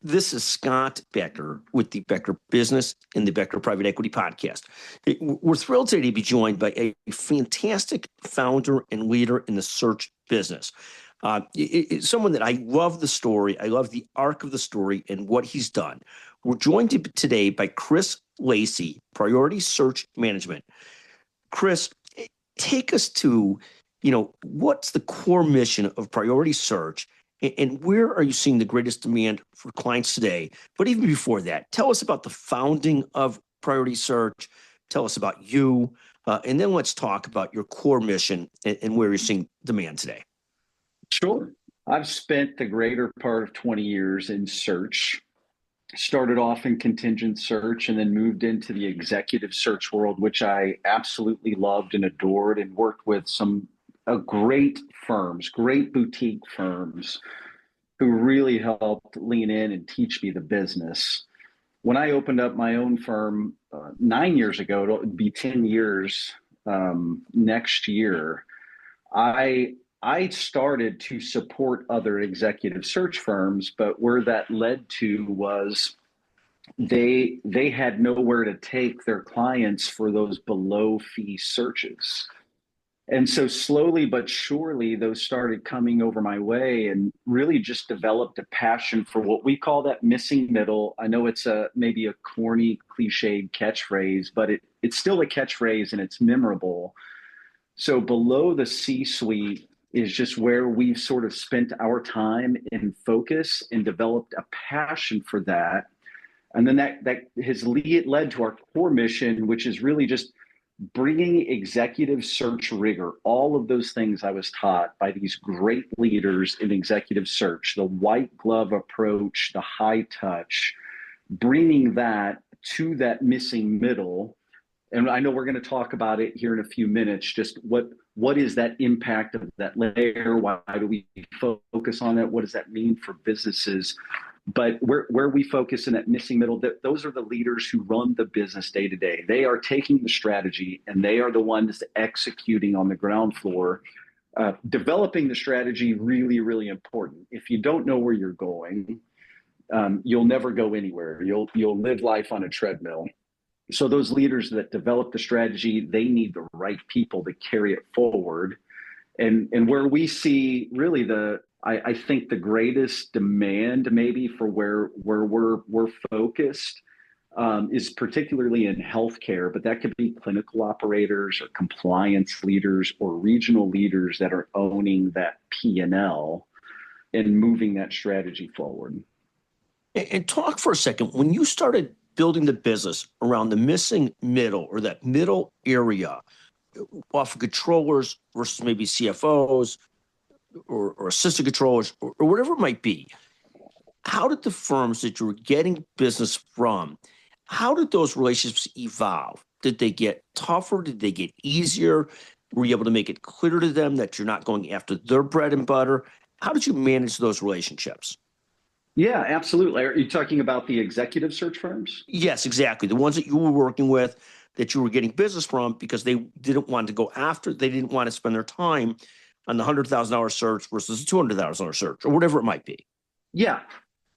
This is Scott Becker with the Becker Business and the Becker Private Equity Podcast. We're thrilled today to be joined by a fantastic founder and leader in the search business. Someone that I love the story. I love the arc of the story and what he's done. We're joined today by Chris Lacy, Priority Search Management. Chris, take us to, what's the core mission of Priority Search? And where are you seeing the greatest demand for clients today? But even before that, tell us about the founding of Priority Search. Tell us about you. And then let's talk about your core mission and where you're seeing demand today. Sure. I've spent the greater part of 20 years in search. Started off in contingent search and then moved into the executive search world, which I absolutely loved and adored, and worked with some great firms, great boutique firms who really helped lean in and teach me the business. When I opened up my own firm 9 years ago, it'll be 10 years next year, I started to support other executive search firms, but where that led to was they had nowhere to take their clients for those below fee searches. And so slowly but surely, those started coming over my way and really just developed a passion for what we call that missing middle. I know it's maybe a corny, cliched catchphrase, but it's still a catchphrase and it's memorable. So below the C-suite is just where we've sort of spent our time and focus and developed a passion for that. And then that has led to our core mission, which is really just bringing executive search rigor, all of those things I was taught by these great leaders in executive search, the white glove approach, the high touch, bringing that to that missing middle. And I know we're going to talk about it here in a few minutes, just what is that impact of that layer? Why do we focus on it? What does that mean for businesses? But where we focus in that missing middle, those are the leaders who run the business day to day. They are taking the strategy and they are the ones executing on the ground floor. Developing the strategy, really, really important. If you don't know where you're going, you'll never go anywhere. You'll live life on a treadmill. So those leaders that develop the strategy, they need the right people to carry it forward. And where we see really I think the greatest demand maybe for where we're focused is particularly in healthcare, but that could be clinical operators or compliance leaders or regional leaders that are owning that P&L and moving that strategy forward. And talk for a second, when you started building the business around the missing middle or that middle area, often controllers versus maybe CFOs or assistant controllers or whatever it might be, how did the firms that you were getting business from, how did those relationships evolve? Did they get tougher? Did they get easier? Were you able to make it clear to them that you're not going after their bread and butter? How did you manage those relationships? Yeah, absolutely. Are you talking about the executive search firms? Yes, exactly. The ones that you were working with, that you were getting business from because they didn't want to go after, they didn't want to spend their time on the $100,000 search versus a $200,000 search or whatever it might be. Yeah.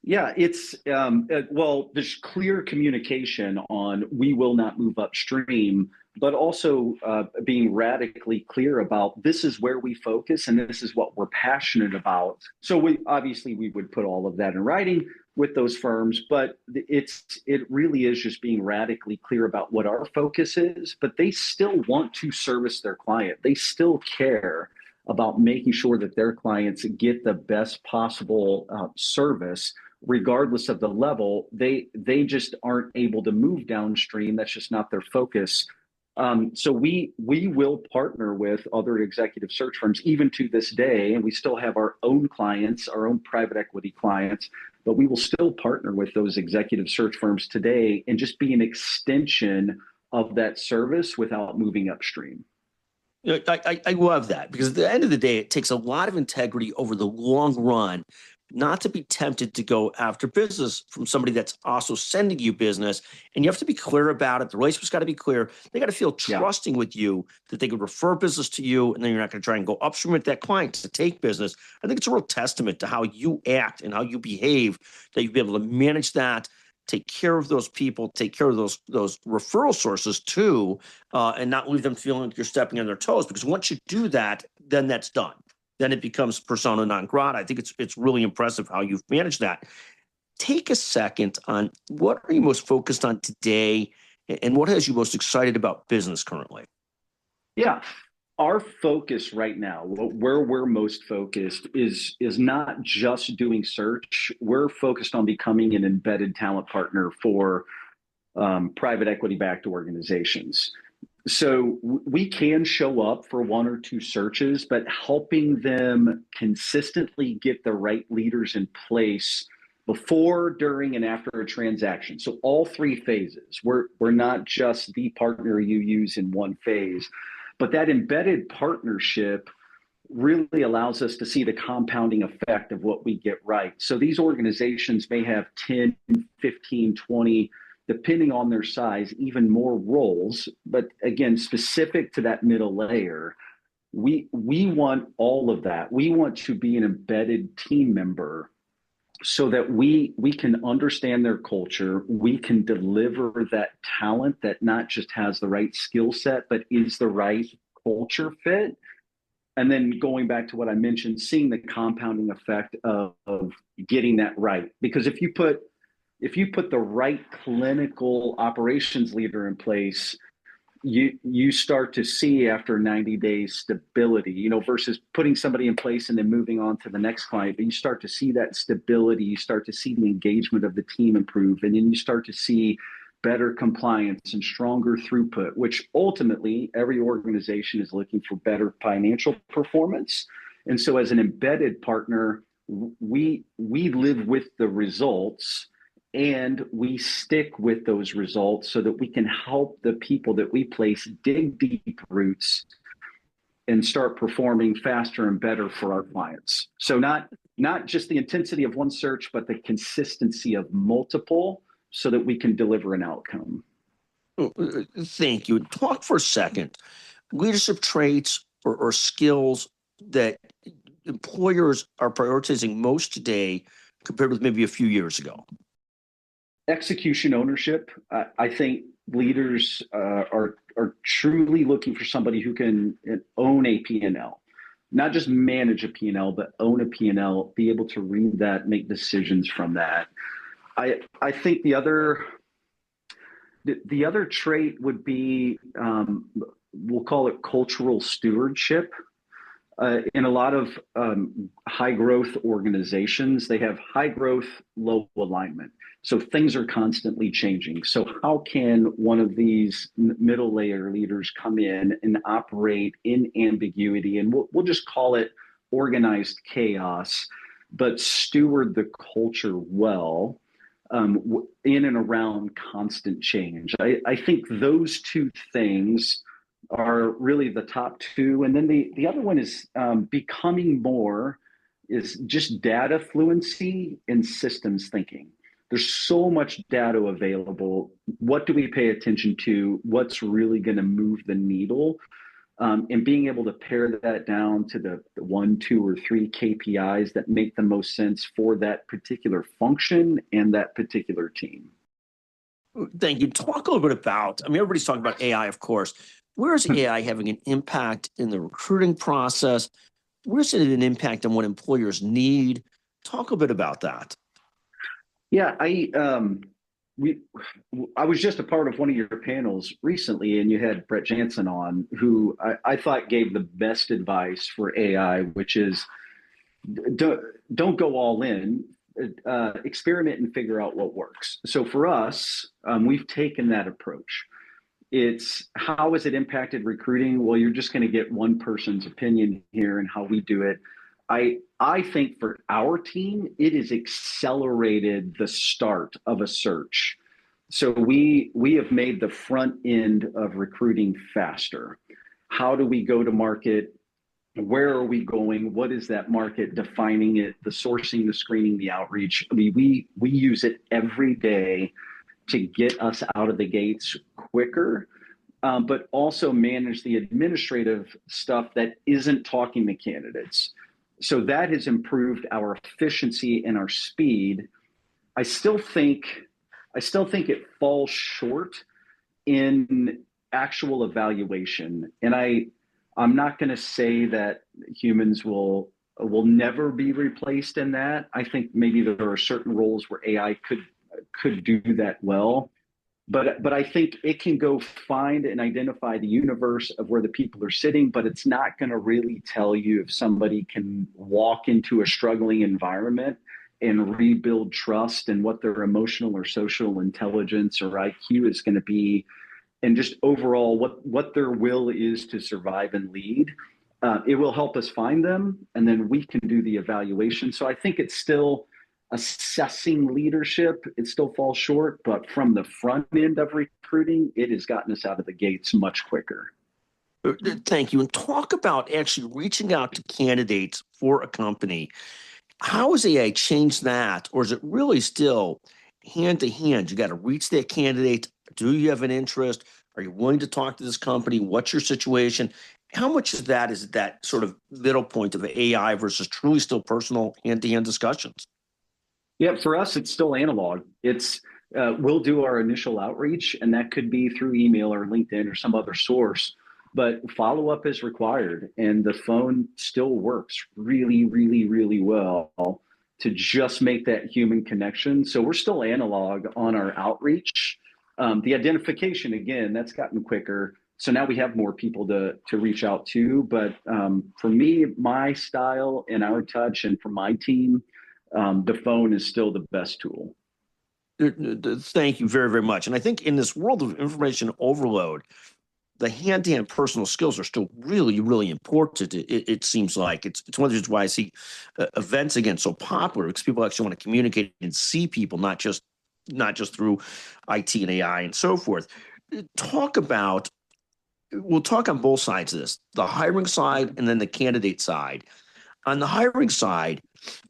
It's, there's clear communication on we will not move upstream, but also being radically clear about this is where we focus and this is what we're passionate about. So we would put all of that in writing with those firms, but it really is just being radically clear about what our focus is, but they still want to service their client. They still care about making sure that their clients get the best possible service, regardless of the level. They just aren't able to move downstream. That's just not their focus. So we will partner with other executive search firms even to this day, and we still have our own clients, our own private equity clients, but we will still partner with those executive search firms today and just be an extension of that service without moving upstream. I love that because at the end of the day, it takes a lot of integrity over the long run not to be tempted to go after business from somebody that's also sending you business. And you have to be clear about it. The relationship's got to be clear. They got to feel trusting with you that they could refer business to you, and then you're not going to try and go upstream with that client to take business. I think it's a real testament to how you act and how you behave that you'll be able to manage that, take care of those people, take care of those referral sources too, and not leave them feeling like you're stepping on their toes. Because once you do that, then that's done. Then it becomes persona non grata. I think it's really impressive how you've managed that. Take a second on what are you most focused on today, and what has you most excited about business currently? Yeah. Our focus right now, where we're most focused is not just doing search. We're focused on becoming an embedded talent partner for private equity backed organizations. So we can show up for one or two searches, but helping them consistently get the right leaders in place before, during, and after a transaction. So all three phases. We're not just the partner you use in one phase, but that embedded partnership really allows us to see the compounding effect of what we get right. So these organizations may have 10, 15, 20, depending on their size, even more roles. But again, specific to that middle layer, we want all of that. We want to be an embedded team member so that we can understand their culture. We can deliver that talent that not just has the right skill set, but is the right culture fit. And then going back to what I mentioned, seeing the compounding effect of getting that right. Because if you put the right clinical operations leader in place, you start to see after 90 days stability, versus putting somebody in place and then moving on to the next client. But you start to see that stability, you start to see the engagement of the team improve, and then you start to see better compliance and stronger throughput, which ultimately every organization is looking for better financial performance. And so as an embedded partner, we live with the results and we stick with those results so that we can help the people that we place dig deep roots and start performing faster and better for our clients. So not just the intensity of one search, but the consistency of multiple so that we can deliver an outcome. Thank you. Talk for a second. Leadership traits or skills that employers are prioritizing most today compared with maybe a few years ago. Execution ownership. I think leaders are truly looking for somebody who can own a P&L, not just manage a P&L, but own a P&L, be able to read that, make decisions from that. I think the other trait would be, we'll call it cultural stewardship. In a lot of high growth organizations, they have high growth, low alignment. So things are constantly changing. So how can one of these middle layer leaders come in and operate in ambiguity? And we'll just call it organized chaos, but steward the culture well in and around constant change. I think those two things are really the top two. And then the other one is becoming more is just data fluency and systems thinking. There's so much data available. What do we pay attention to? What's really going to move the needle? And being able to pare that down to the 1, 2, or 3 KPIs that make the most sense for that particular function and that particular team. Thank you. Talk a little bit about, everybody's talking about AI, of course. Where is AI having an impact in the recruiting process? Where's it an impact on what employers need? Talk a bit about that. Yeah, I was just a part of one of your panels recently, and you had Brett Jansen on, who I thought gave the best advice for AI, which is don't go all in, experiment and figure out what works. So for us, we've taken that approach. It's how has it impacted recruiting? Well, you're just going to get one person's opinion here and how we do it. I think for our team, it has accelerated the start of a search. So we have made the front end of recruiting faster. How do we go to market Where are we going? What is that market? Defining it, the sourcing, the screening, the outreach. I mean, we use it every day to get us out of the gates quicker, but also manage the administrative stuff that isn't talking to candidates. So that has improved our efficiency and our speed. I still think it falls short in actual evaluation. And I'm not going to say that humans will never be replaced in that. I think maybe there are certain roles where AI could do that well. But I think it can go find and identify the universe of where the people are sitting, but it's not going to really tell you if somebody can walk into a struggling environment and rebuild trust and what their emotional or social intelligence or IQ is going to be, and just overall what their will is to survive and lead. It will help us find them, and then we can do the evaluation. So I think it's still assessing leadership. It still falls short, but from the front end of recruiting, it has gotten us out of the gates much quicker. Thank you. And talk about actually reaching out to candidates for a company. How has AI changed that? Or is it really still hand to hand? You got to reach that candidate. Do you have an interest? Are you willing to talk to this company? What's your situation? How much of that is that sort of middle point of AI versus truly still personal hand to hand discussions? Yeah, for us, it's still analog. We'll do our initial outreach, and that could be through email or LinkedIn or some other source. But follow up is required, and the phone still works really, really, really well to just make that human connection. So we're still analog on our outreach. The identification, again, that's gotten quicker. So now we have more people to reach out to. But for me, my style and our touch, and for my team, the phone is still the best tool. Thank you very, very much. And I think in this world of information overload, the hand-to-hand personal skills are still really, really important. It seems like it's one of the reasons why I see events again so popular, because people actually want to communicate and see people, not just through IT and AI and so forth. We'll talk on both sides of this, the hiring side and then the candidate side. On the hiring side,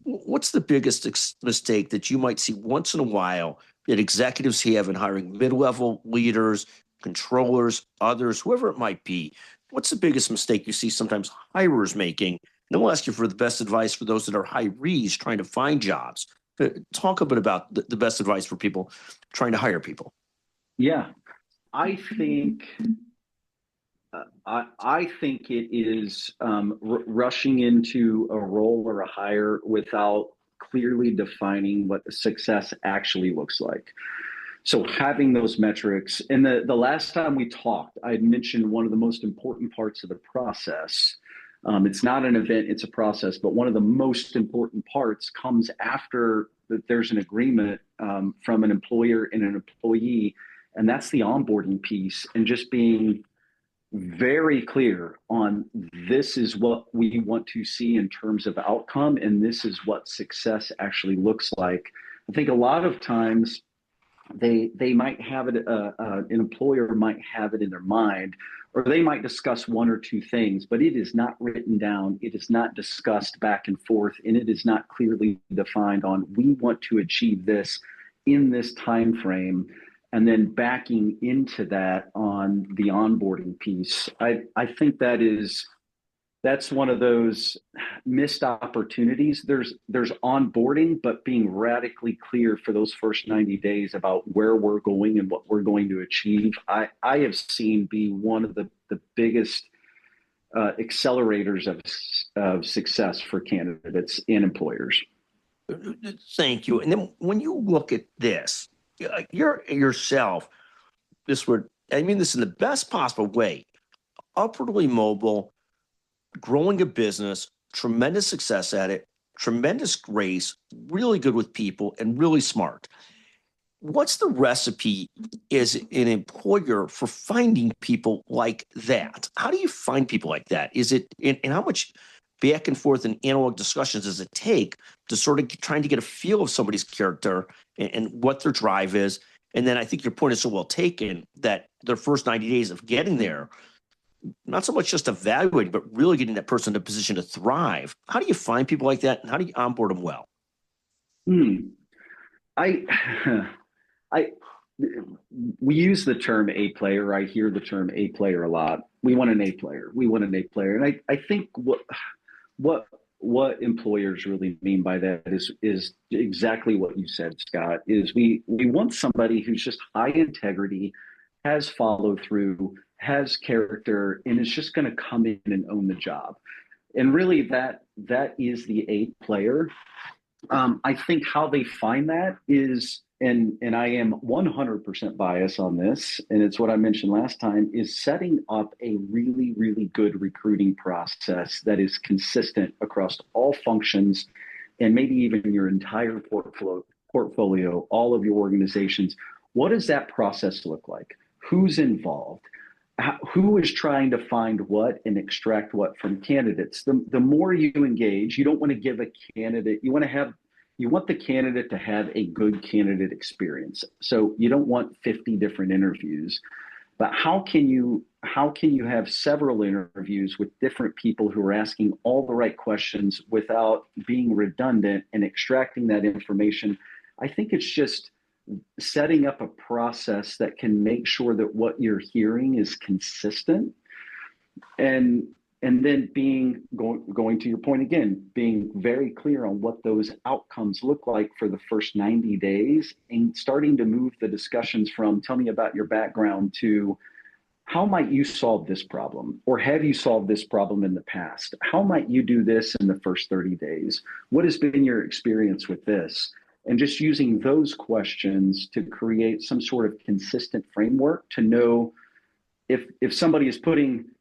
what's the biggest mistake that you might see once in a while that executives have in hiring mid-level leaders, controllers, others, whoever it might be? What's the biggest mistake you see sometimes hirers making? And then we'll ask you for the best advice for those that are hirees trying to find jobs. Talk a bit about the best advice for people trying to hire people. Yeah, I think I think it is rushing into a role or a hire without clearly defining what the success actually looks like. So having those metrics, and the last time we talked, I had mentioned one of the most important parts of the process. It's not an event, it's a process, but one of the most important parts comes after that there's an agreement from an employer and an employee, and that's the onboarding piece, and just being very clear on this is what we want to see in terms of outcome, and this is what success actually looks like. I think a lot of times they might have it, an employer might have it in their mind, or they might discuss one or two things, but it is not written down, it is not discussed back and forth, and it is not clearly defined on we want to achieve this in this time frame. And then backing into that on the onboarding piece, I think that's one of those missed opportunities. There's onboarding, but being radically clear for those first 90 days about where we're going and what we're going to achieve, I have seen be one of the biggest accelerators of success for candidates and employers. Thank you. And then when you look at this, you're yourself, I mean this in the best possible way, upwardly mobile, growing a business, tremendous success at it, tremendous grace, really good with people, and really smart. What's the recipe as an employer for finding people like that? How do you find people like that? Is it, and how much back and forth and analog discussions does it take to sort of trying to get a feel of somebody's character and what their drive is? And then I think your point is so well taken that their first 90 days of getting there, not so much just evaluating, but really getting that person in a position to thrive. How do you find people like that, and how do you onboard them well? Hmm. I, I, we use the term A player. I hear the term A player a lot. We want an A player. We want an A player. And I think what what employers really mean by that is exactly what you said, Scott, is we want somebody who's just high integrity, has follow through, has character, and is just going to come in and own the job. And really that is the A player. I think how they find that is, and I am 100% biased on this, and it's what I mentioned last time, is setting up a really, really good recruiting process that is consistent across all functions and maybe even your entire portfolio, all of your organizations. What does that process look like? Who's involved? Who is trying to find what and extract what from candidates? The more you engage, you don't want to give a candidate, you want the candidate to have a good candidate experience. So you don't want 50 different interviews, but how can you have several interviews with different people who are asking all the right questions without being redundant and extracting that information? I think it's just setting up a process that can make sure that what you're hearing is consistent, and then going to your point again, being very clear on what those outcomes look like for the first 90 days, and starting to move the discussions from tell me about your background to how might you solve this problem, or have you solved this problem in the past? How might you do this in the first 30 days? What has been your experience with this? And just using those questions to create some sort of consistent framework to know if somebody is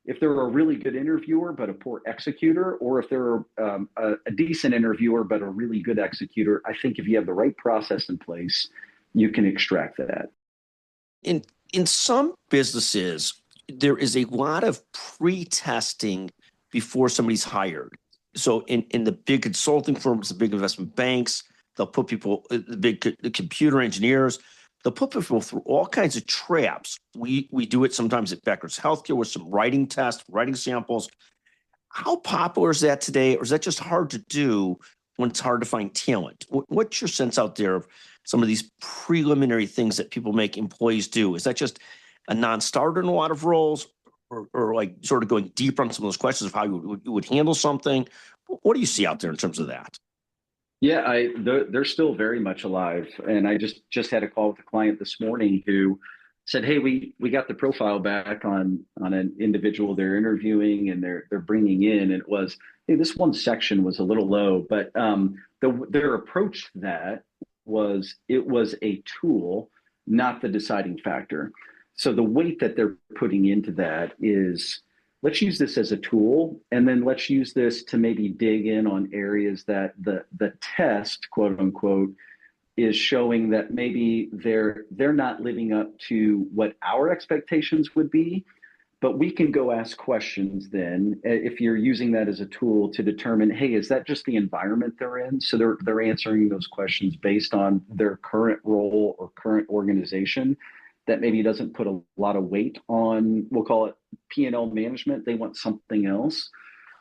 if they're a really good interviewer but a poor executor, or if they're a decent interviewer but a really good executor. I think if you have the right process in place, you can extract that. In some businesses, there is a lot of pre-testing before somebody's hired. So in the big consulting firms, the big investment banks, they'll put people, the big computer engineers, they'll put people through all kinds of traps. We do it sometimes at Becker's Healthcare with some writing tests, writing samples. How popular is that today, or is that just hard to do when it's hard to find talent? What's your sense out there of some of these preliminary things that people make employees do? Is that just a non-starter in a lot of roles, or like sort of going deeper on some of those questions of how you would handle something? What do you see out there in terms of that? Yeah, they're still very much alive. And I just had a call with a client this morning who said, "Hey, we got the profile back on an individual they're interviewing and they're bringing in, and it was, hey, this one section was a little low, but their approach to that was it was a tool, not the deciding factor. So the weight that they're putting into that is, let's use this as a tool, and then let's use this to maybe dig in on areas that the test, quote unquote, is showing that maybe they're not living up to what our expectations would be. But we can go ask questions then, if you're using that as a tool to determine, hey, is that just the environment they're in? So they're answering those questions based on their current role or current organization that maybe doesn't put a lot of weight on, we'll call it P&L management. They want something else.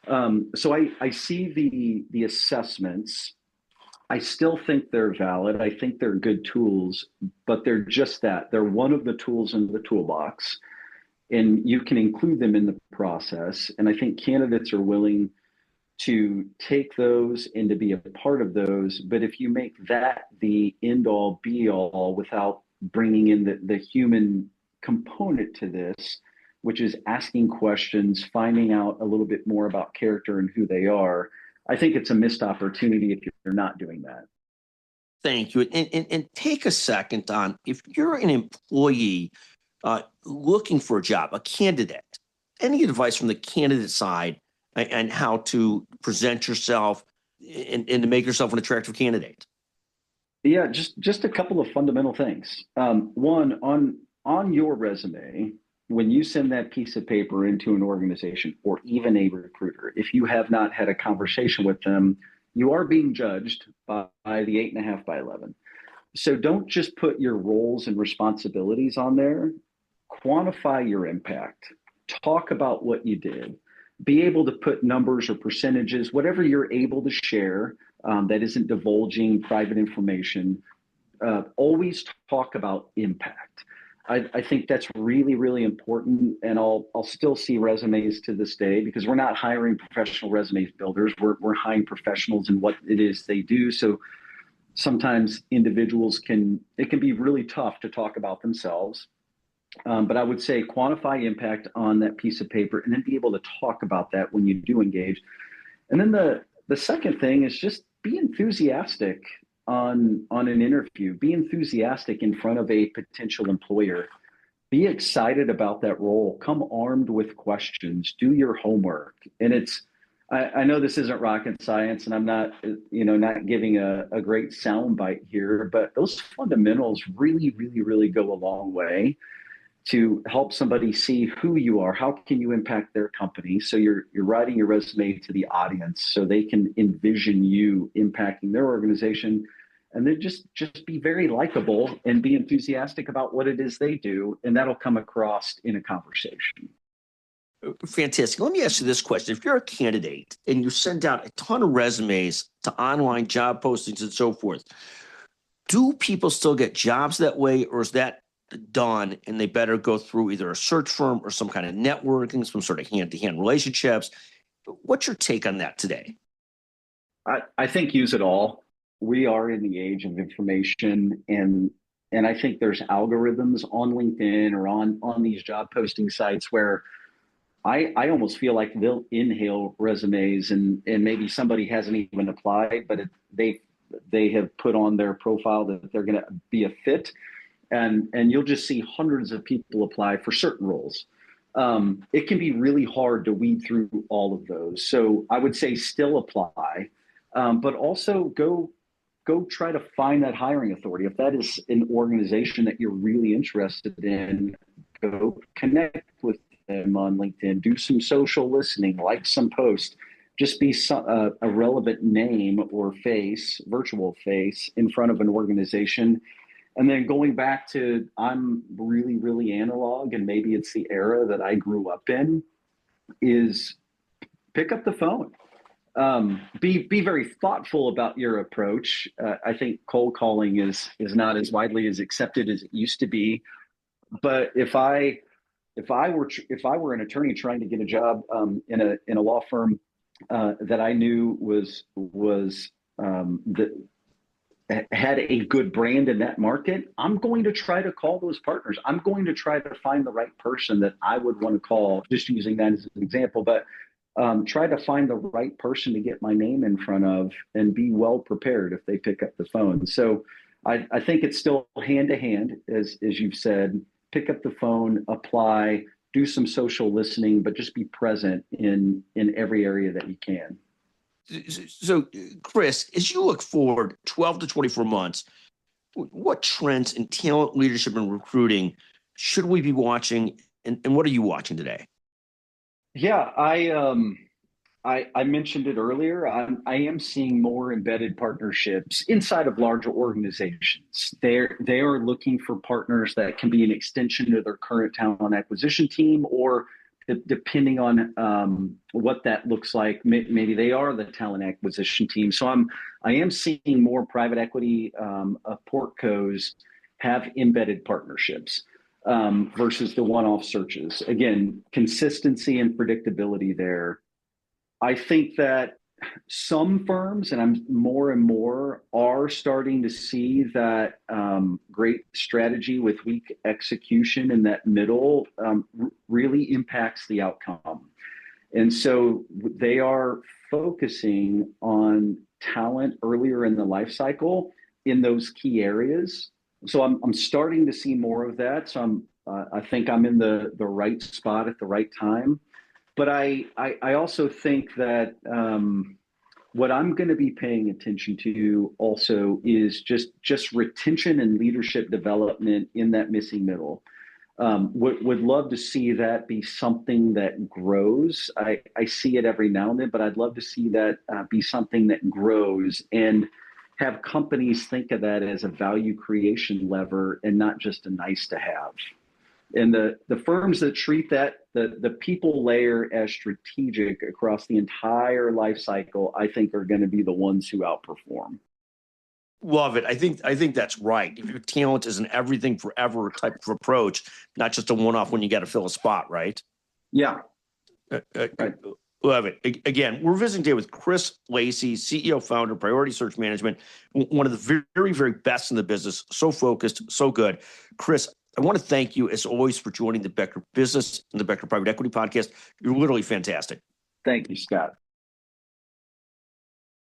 So I see the assessments. I still think they're valid. I think they're good tools, but they're just that. They're one of the tools in the toolbox, and you can include them in the process. And I think candidates are willing to take those and to be a part of those. But if you make that the end all be all without bringing in the human component to this, which is asking questions, finding out a little bit more about character and who they are, I think it's a missed opportunity if you're not doing that. Thank you. And take a second on, if you're an employee looking for a job, a candidate, any advice from the candidate side and how to present yourself and to make yourself an attractive candidate? Yeah, just a couple of fundamental things. One, on your resume, when you send that piece of paper into an organization or even a recruiter, if you have not had a conversation with them, you are being judged by the 8.5 by 11. So don't just put your roles and responsibilities on there. Quantify your impact. talk about what you did, be able to put numbers or percentages, whatever you're able to share, that isn't divulging private information. Always talk about impact. I think that's really, really important. And I'll still see resumes to this day because we're not hiring professional resumes builders. We're hiring professionals in what it is they do. So sometimes individuals it can be really tough to talk about themselves. But I would say quantify impact on that piece of paper and then be able to talk about that when you do engage. And then the second thing is just be enthusiastic on an interview. Be enthusiastic in front of a potential employer. Be excited about that role. Come armed with questions. Do your homework. And I know this isn't rocket science, and I'm not not giving a great soundbite here, but those fundamentals really, really, really go a long way to help somebody see who you are. How can you impact their company? So you're writing your resume to the audience so they can envision you impacting their organization, and then just be very likable and be enthusiastic about what it is they do, and that'll come across in a conversation. Fantastic. Let me ask you this question. If you're a candidate and you send out a ton of resumes to online job postings and so forth, do people still get jobs that way, or is that done and they better go through either a search firm or some kind of networking, some sort of hand-to-hand relationships? What's your take on that today? I think use it all. We are in the age of information, and I think there's algorithms on LinkedIn or on these job posting sites where I almost feel like they'll inhale resumes and maybe somebody hasn't even applied, but they have put on their profile that they're going to be a fit. And you'll just see hundreds of people apply for certain roles. It can be really hard to weed through all of those. So I would say still apply, but also go try to find that hiring authority. If that is an organization that you're really interested in, go connect with them on LinkedIn, do some social listening, like some posts, just be a relevant name or face, virtual face in front of an organization. And then going back to, I'm really, really analog, and maybe it's the era that I grew up in, is pick up the phone. Be very thoughtful about your approach. I think cold calling is not as widely as accepted as it used to be. But if I were an attorney trying to get a job in a law firm that I knew had a good brand in that market, I'm going to try to call those partners. I'm going to try to find the right person that I would want to call, just using that as an example, but try to find the right person to get my name in front of and be well prepared if they pick up the phone. So I think it's still hand to hand, as you've said, pick up the phone, apply, do some social listening, but just be present in every area that you can. So, Chris, as you look forward 12 to 24 months, what trends in talent leadership and recruiting should we be watching, and what are you watching today? Yeah, I mentioned it earlier. I am seeing more embedded partnerships inside of larger organizations. They are looking for partners that can be an extension of their current talent acquisition team, or depending on what that looks like, maybe they are the talent acquisition team. So I am seeing more private equity portcos have embedded partnerships versus the one-off searches. Again, consistency and predictability there. I think that some firms, and I'm more and more, are starting to see that great strategy with weak execution in that middle really impacts the outcome. And so they are focusing on talent earlier in the life cycle in those key areas. So I'm starting to see more of that. So I think I'm in the right spot at the right time. But I also think that what I'm going to be paying attention to also is just retention and leadership development in that missing middle. Would love to see that be something that grows. I see it every now and then, but I'd love to see that be something that grows and have companies think of that as a value creation lever and not just a nice to have. And the firms that treat that the people layer as strategic across the entire life cycle, I think are going to be the ones who outperform. Love it. I think that's right. If your talent is an everything forever type of approach, not just a one-off when you got to fill a spot, right? Yeah. Right. Love it. Again, we're visiting today with Chris Lacy, CEO, founder, Priority Search Management, one of the very, very best in the business. So focused, so good. Chris, I want to thank you as always for joining the Becker Business and the Becker Private Equity Podcast. You're literally fantastic. Thank you, Scott.